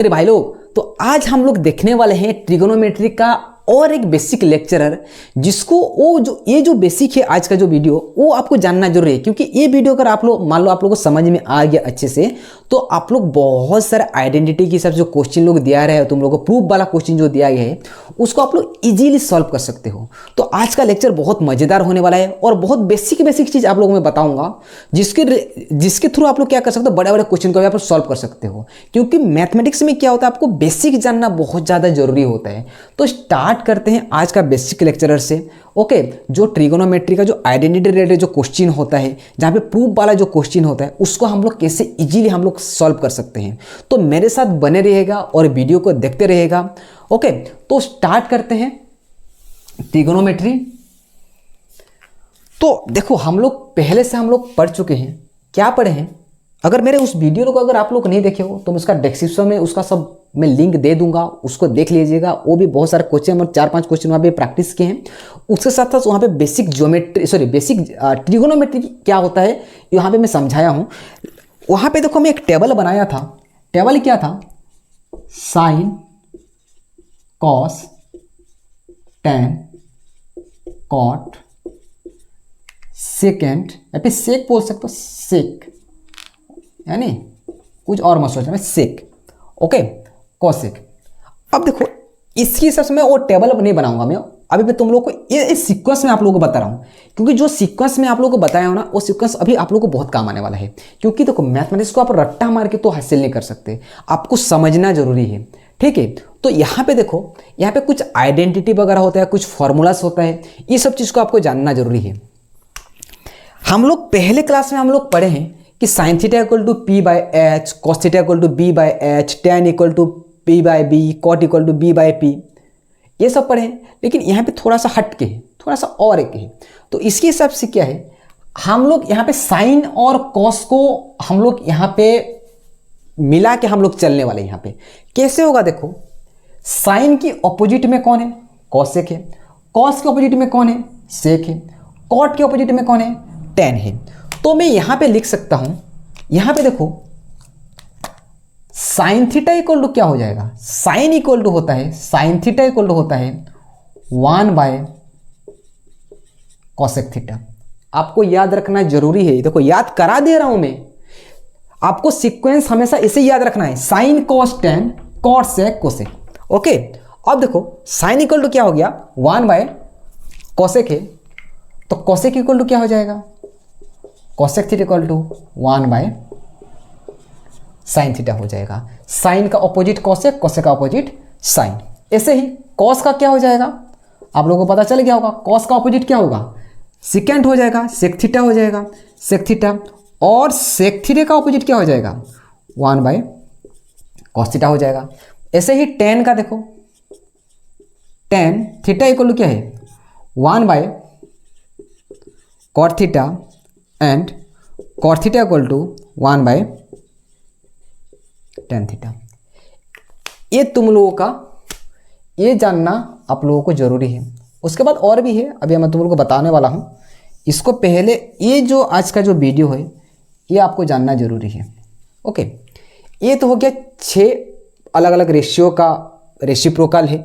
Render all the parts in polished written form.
अरे भाई लोग, तो आज हम लोग देखने वाले हैं ट्रिगोनोमेट्री का और एक बेसिक लेक्चरर, जिसको ये जो बेसिक है आज का जो वीडियो, वो आपको जानना जरूरी है। क्योंकि ये वीडियो अगर आप लोग मान लो आप लोगों को समझ में आ गया अच्छे से, तो आप लोग बहुत सारे आइडेंटिटी के हिसाब से जो क्वेश्चन लोग दिया रहे हैं, तुम लोगों को प्रूफ वाला क्वेश्चन जो दिया गया है, उसको आप लोग इजीली सॉल्व कर सकते हो। तो आज का लेक्चर बहुत मजेदार होने वाला है और बहुत बेसिक चीज आप लोगों को मैं बताऊंगा, जिसके थ्रू आप लोग क्या कर सकते हो, बड़े बड़े क्वेश्चन को भी आप लोग सॉल्व कर सकते हो। क्योंकि मैथमेटिक्स में क्या होता है, आपको बेसिक जानना बहुत ज्यादा जरूरी होता है। तो स्टार्ट करते हैं आज का बेसिक लेक्चरर से। ओके, जो ट्रिगोनोमेट्री का जो आइडेंटिटी रिलेटेड जो क्वेश्चन होता है, जहाँ पे प्रूफ वाला जो क्वेश्चन होता है, उसको हम लोग कैसे इजीली हम लोग सॉल्व कर सकते हैं। तो मेरे साथ बने रहिएगा और वीडियो को देखते रहिएगा। ओके, तो स्टार्ट करते हैं ट्रिगोनोमेट्री। तो देखो, हम लोग पहले से हम लोग पढ़ चुके हैं। क्या पढ़े हैं? अगर मेरे उस वीडियो को अगर आप लोग नहीं देखे हो तो मैं उसका डिस्क्रिप्शन में उसका सब मैं लिंक दे दूंगा, उसको देख लीजिएगा। वो भी बहुत सारे क्वेश्चन और 4-5 क्वेश्चन वहाँ पे प्रैक्टिस किए हैं। उसके साथ साथ वहाँ पे बेसिक ट्रिगोनोमेट्री क्या होता है यहाँ पे मैं समझाया हूँ। वहाँ पे देखो, मैं एक टेबल बनाया था। टेबल क्या था? Sine, cos, tan, cot, second, या फिर सेक बोल सकते हो, सेक, यानी कुछ और मत सोचना, सेक। Okay, cosec. अब देखो, इसके हिसाब से मैं वो टेबल नहीं बनाऊंगा। मैं अभी मैं तुम लोग को ये सीक्वेंस में आप लोगों को बता रहा हूँ, क्योंकि जो सीक्वेंस में आप लोगों को बताया हो ना, वो सीक्वेंस अभी आप लोगों को बहुत काम आने वाला है। क्योंकि देखो, मैथमेटिक्स को आप रट्टा मार के तो हासिल नहीं कर सकते, आपको समझना जरूरी है। ठीक है, तो यहाँ पे देखो, यहाँ पे कुछ आइडेंटिटी वगैरह होता है, कुछ फॉर्मूलास होता है, ये सब चीज़ को आपको जानना जरूरी है। हम लोग पहले क्लास में हम लोग पढ़े हैं कि sine theta equal to P by H, cos theta equal to B by H, tan equal to P by B, cot equal to B by P, ये सब पढ़े हैं। लेकिन यहाँ पे थोड़ा सा हट के है, थोड़ा सा और एक है। तो इसके हिसाब से क्या है, हम लोग यहाँ पे साइन और कॉस को हम लोग यहाँ पे मिला के हम लोग चलने वाले। यहाँ पे कैसे होगा देखो, साइन की ऑपोजिट में कौन है? कॉसेक है। कॉस के ऑपोजिट में कौन है? सेक है। कॉट के ऑपोजिट में कौन है? टेन है। तो मैं यहाँ पे लिख सकता हूं, यहाँ पे देखो, साइन थीटा इक्वल टू क्या हो जाएगा? साइन इक्वल टू होता है, साइन थीटा इक्वल टू होता है 1 बाय कॉसेक थीटा। आपको याद रखना जरूरी है। देखो, याद करा दे रहा हूं मैं आपको, सीक्वेंस हमेशा इसे याद रखना है, sine cos tan, cot sec cosec. Okay, अब देखो, साइन इक्वल टू क्या हो गया? 1 बाय कॉसेक है, तो कॉसेक इक्वल टू क्या हो जाएगा? Cosec theta equal to 1 by sine theta हो जाएगा। साइन का ऑपोजिट कॉसेक, कॉसेक का ऑपोजिट साइन। ऐसे ही कॉस का क्या हो जाएगा, आप लोगों को पता चल गया होगा। कॉस का ऑपोजिट क्या होगा? सेकेंड हो जाएगा, सेक थीटा हो जाएगा, सेक थीटा। और सेक थीटा का ऑपोजिट क्या हो जाएगा? 1 बाय कॉस थीटा हो जाएगा। ऐसे ही टेन का देखो, टेन थीटा इक्वल टू क्या है? 1 by cot theta and cot theta equal to 1 by tan theta. ये तुम लोगों का ये जानना आप लोगों को जरूरी है। उसके बाद और भी है, अभी मैं तुम लोगों को बताने वाला हूँ। इसको पहले ये जो आज का जो वीडियो है, ये आपको जानना जरूरी है। ओके, ये तो हो गया 6 अलग अलग रेशियो का रेसिप्रोकल है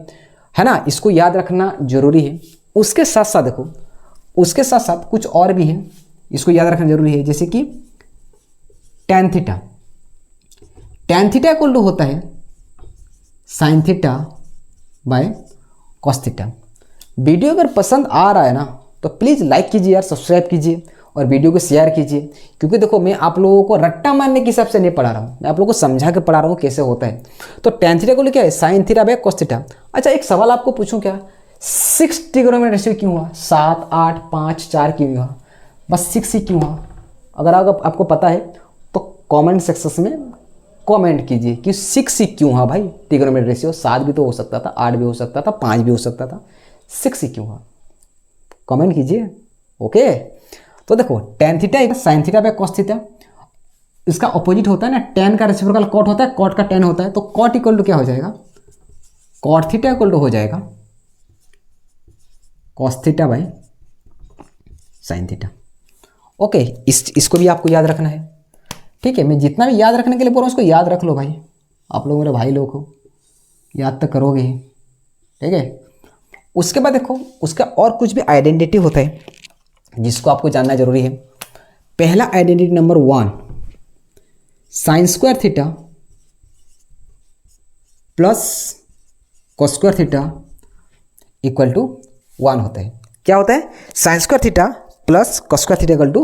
ना, इसको याद रखना जरूरी है। उसके साथ साथ देखो, उसके साथ साथ कुछ और भी है, इसको याद रखना जरूरी है। जैसे कि tan theta, tan theta equal to होता है sine theta by cos theta. Video अगर पसंद आ रहा है ना, तो प्लीज़ लाइक कीजिए यार, सब्सक्राइब कीजिए और वीडियो को शेयर कीजिए। क्योंकि देखो, मैं आप लोगों को रट्टा मारने के हिसाब से नहीं पढ़ा रहा हूँ, मैं आप लोगों को समझा के पढ़ा रहा हूँ कैसे होता है। तो टेन थीटा इक्वल टू क्या है? Sine theta by cos theta. अच्छा, एक सवाल आपको पूछूं क्या? 6 ट्रिगोनोमेट्री रेशियो क्यों हुआ? 7, 8, 5, 4 क्यों हुआ? बस 6 ही क्यों हुआ? अगर आपको पता है तो कमेंट सेक्शन में कमेंट कीजिए कि 6 ही क्यों हुआ भाई ट्रिगोनोमेट्री रेशियो। 7 भी तो हो सकता था, 8 भी हो सकता था, 5 भी हो सकता था, 6 ही क्यों हुआ? कमेंट कीजिए। ओके, तो देखो, tan theta sine theta by cos theta, इसका ऑपोजिट होता है ना, टेन का रेसिप्रोकल कॉट होता है, कॉट का टेन होता है। तो कॉट इक्वल टू क्या हो जाएगा? कॉट थीटा इक्वल टू हो जाएगा cos theta by sine theta. Okay, इसको भी आपको याद रखना है। ठीक है, मैं जितना भी याद रखने के लिए बोल रहा हूँ उसको याद रख लो भाई। आप लोग मेरे भाई लोग हो, याद तक करोगे ही, ठीक है। उसके बाद देखो उसका और कुछ भी आइडेंटिटी होता है जिसको आपको जानना जरूरी है। पहला identity number 1, sine square theta plus cos square theta equal to 1 होता है। क्या होता है? Sine square theta plus cos square theta equal to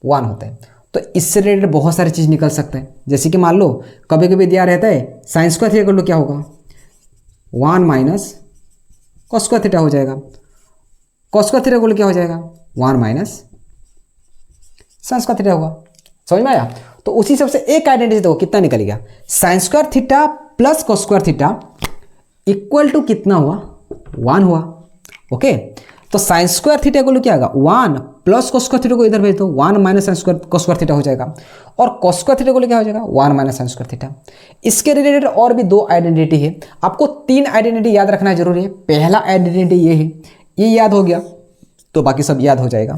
1 होता है। तो इससे रिलेटेड बहुत सारी चीज़ निकल सकते हैं। जैसे कि मान लो कभी कभी दिया रहता है sine square theta equal to क्या होगा, 1 माइनस कॉस स्क्वायर थीटा हो जाएगा। कॉस स्क्वायर थीटा इक्वल क्या हो जाएगा, 1 माइनस साइन स्क्वायर थीटा होगा। समझ में आया? तो उसी हिसाब से एक आइडेंटिटी देखो कितना निकल गया, sine square theta plus cos square theta equal to कितना हुआ, 1 हुआ। ओके, तो sine square theta equal to क्या होगा, 1 प्लस कॉस स्क्वायर थीटा को इधर भेज दो, 1 minus sine square cos square theta हो जाएगा। और कॉस स्क्वायर थीटा इक्वल क्या हो जाएगा, 1 माइनस साइन स्क्वायर थीटा। इसके रिलेटेड और भी 2 आइडेंटिटी है। आपको 3 आइडेंटिटी याद रखना जरूरी है। पहला आइडेंटिटी ये है, ये याद हो गया तो बाकी सब याद हो जाएगा।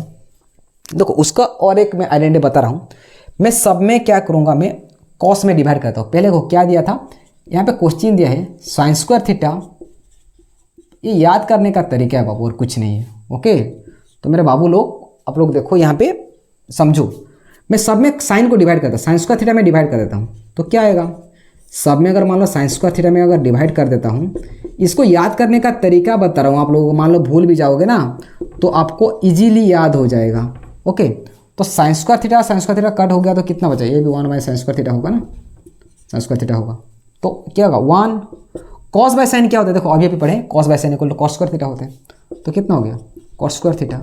देखो उसका और एक मैं आइडेंटिटी बता रहा हूँ। मैं सब में क्या करूँगा, मैं कॉस में डिवाइड करता हूँ। पहले को क्या दिया था, यहाँ पे क्वेश्चन दिया है साइन स्क्वायर थीटा, ये याद करने का तरीका है बाबू और कुछ नहीं है। ओके, तो मेरे बाबू लोग आप लोग देखो यहाँ पे समझो, मैं सब में साइन को डिवाइड करता हूँ, साइन स्क्वायर थीटा में डिवाइड कर देता हूँ तो क्या आएगा, सब में अगर मान लो साइन स्क्वायर थीटा में अगर डिवाइड कर देता हूँ, इसको याद करने का तरीका बता रहा हूँ आप लोगों को। मान लो भूल भी जाओगे ना तो आपको इजीली याद हो जाएगा। ओके, तो साइन स्क्वायर थीटा कट हो गया तो कितना बचा, ये भी 1 बाई साइन स्क्वायर थीटा होगा ना, साइन स्क्वायर थीटा होगा तो क्या होगा 1। कॉस बाय साइन क्या होता है, देखो अभी अभी पढ़े, cos by sine equal to cos square theta होता है तो कितना हो गया cos square theta.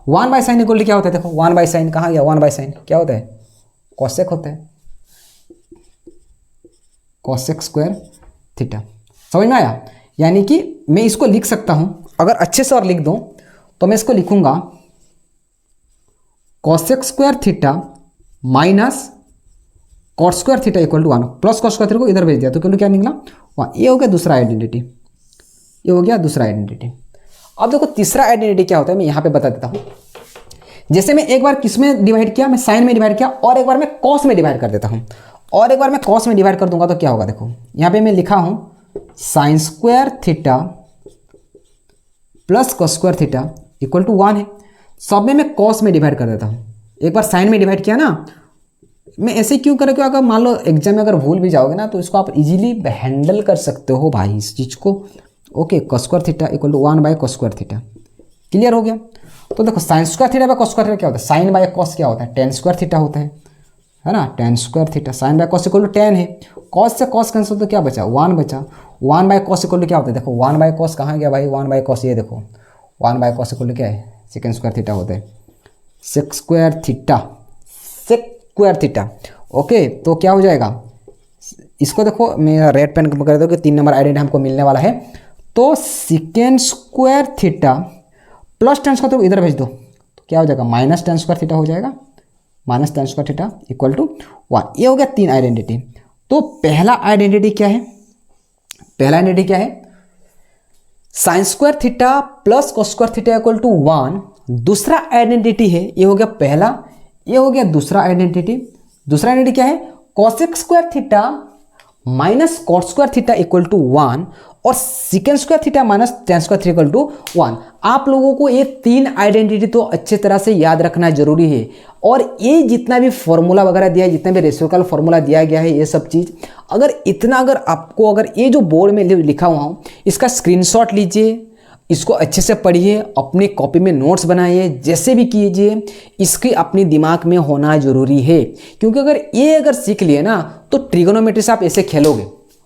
1 by sine equal to क्या होता है, देखो 1 बाय साइन कहाँ गया, 1 बाय साइन क्या होता है, कॉसेक होता है, कॉसेक स्क्वायर थीटा। समझ में आया? यानी कि मैं इसको लिख सकता हूँ, अगर अच्छे से और लिख दूँ तो मैं इसको लिखूंगा cosec square theta minus cot square theta equal to 1 plus cos square theta को इधर भेज दिया तो क्यों क्या निकला 1। ये हो गया दूसरा आइडेंटिटी, ये हो गया दूसरा आइडेंटिटी। अब देखो तीसरा आइडेंटिटी क्या होता है, मैं यहाँ पे बता देता हूँ। जैसे मैं एक बार किस में डिवाइड किया, मैं साइन में डिवाइड किया, और एक बार मैं कॉस में डिवाइड कर देता हूँ, और एक बार मैं कॉस में डिवाइड कर दूंगा तो क्या होगा, देखो यहाँ पे मैं लिखा हूँ sine square theta plus cos square theta equal to 1 है। सब में मैं कॉस में डिवाइड कर देता हूँ, एक बार साइन में डिवाइड किया ना, मैं ऐसे क्यों करें, क्योंकि अगर मान लो एग्जाम में अगर भूल भी जाओगे ना तो इसको आप इजीली हैंडल कर सकते हो भाई इस चीज़ को। Okay, cos square theta equal to 1 by cos square theta, clear हो गया। तो देखो sine square theta by cos square theta क्या होता है, साइन बाय कॉस क्या होता है, टेन स्क्वायर थीटा होता है ना, tan square theta. Sine by cos equal to 10 है, कॉस से कॉस कैंसिल तो क्या बचा, 1 बचा। 1 बाय कॉस इक्वल टू क्या होता है, देखो 1 बाय कॉस कहाँ गया भाई, 1 बाय कॉस ये देखो 1 बाय कॉस इक्वल टू क्या है, सेकंड स्क्वायर थीटा होता है, sec square theta, sec square theta. Okay, तो क्या हो जाएगा, इसको देखो मेरा रेड पेन कर दो कि 3 नंबर आइडेंटिटी हमको मिलने वाला है। तो second square theta plus ten square, तो इधर भेज दो तो क्या हो जाएगा, माइनस टेन स्क्वायर थीटा हो जाएगा, minus tan square theta equal to 1। ये हो गया 3 आइडेंटिटी। तो पहला आइडेंटिटी क्या है, पहला आइडेंटिटी क्या है, sine square theta plus cos square theta equal to 1। दूसरा आइडेंटिटी है, ये हो गया पहला, ये हो गया दूसरा आइडेंटिटी। दूसरा आइडेंटिटी क्या है, cosec square theta minus cot square theta equal to 1 और second square theta minus tan square theta equal to 1। आप लोगों को ये 3 आइडेंटिटी तो अच्छे तरह से याद रखना जरूरी है। और ये जितना भी फॉर्मूला वगैरह दिया है, जितना भी रेसिप्रोकल फॉर्मूला दिया गया है, ये सब चीज़ अगर आपको अगर ये जो बोर्ड में लिखा हुआ हूँ इसका स्क्रीनशॉट लीजिए, इसको अच्छे से पढ़िए, अपनी कॉपी में नोट्स बनाइए, जैसे भी कीजिए, इसकी अपनी दिमाग में होना जरूरी है। क्योंकि अगर सीख लिए ना तो ट्रिगोनोमेट्री से आप ऐसे खेलोगे।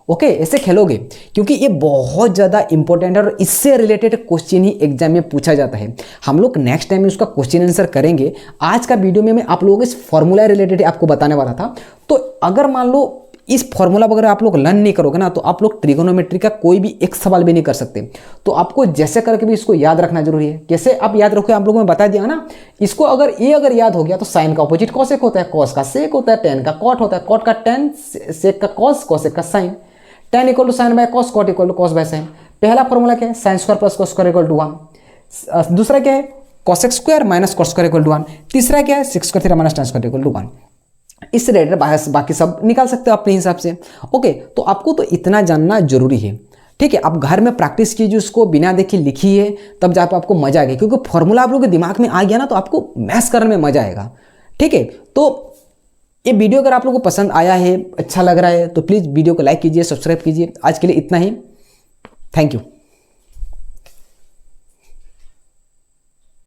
ओके, ऐसे खेलोगे क्योंकि ये बहुत ज़्यादा इंपॉर्टेंट है और इससे रिलेटेड क्वेश्चन ही एग्जाम में पूछा जाता है। हम लोग नेक्स्ट टाइम में उसका क्वेश्चन आंसर करेंगे। आज का वीडियो में मैं आप लोगों को इस फॉर्मूला रिलेटेड आपको बताने वाला था। तो अगर मान लो इस फॉर्मूला वगैरह आप लोग लर्न नहीं करोगे ना तो आप लोग ट्रिगोनोमेट्री का कोई भी एक सवाल भी नहीं कर सकते। तो आपको जैसे करके भी इसको याद रखना जरूरी है। कैसे आप याद रखोगे, आप लोगों ने बता दिया ना। इसको अगर याद हो गया तो साइन का अपोजिट कॉसेक होता है, कॉस का सेक होता है, टेन का कॉट होता है, कॉट का टेन, सेक का कॉस, कॉसेक का sine. Tan equal to sine by cos, cot equal to cos by sine. पहला फॉर्मूला क्या है, sine square plus cos square equal to 1। दूसरा क्या है, cosec square minus cos square equal to 1। तीसरा क्या है, sec square theta minus tan square equal to 1। इससे रिलेटेड बाकी सब निकाल सकते हो अपने हिसाब से। ओके, तो आपको तो इतना जानना जरूरी है। ठीक है, आप घर में प्रैक्टिस कीजिए, उसको बिना देखे लिखिए, तब जाकर आपको मजा आएगा, क्योंकि फॉर्मूला आप लोगों के दिमाग में आ गया ना तो आपको मैथ्स करने में मजा आएगा। ठीक है, तो ये वीडियो अगर आप लोगों को पसंद आया है, अच्छा लग रहा है, तो प्लीज़ वीडियो को लाइक कीजिए, सब्सक्राइब कीजिए। आज के लिए इतना ही, थैंक यू।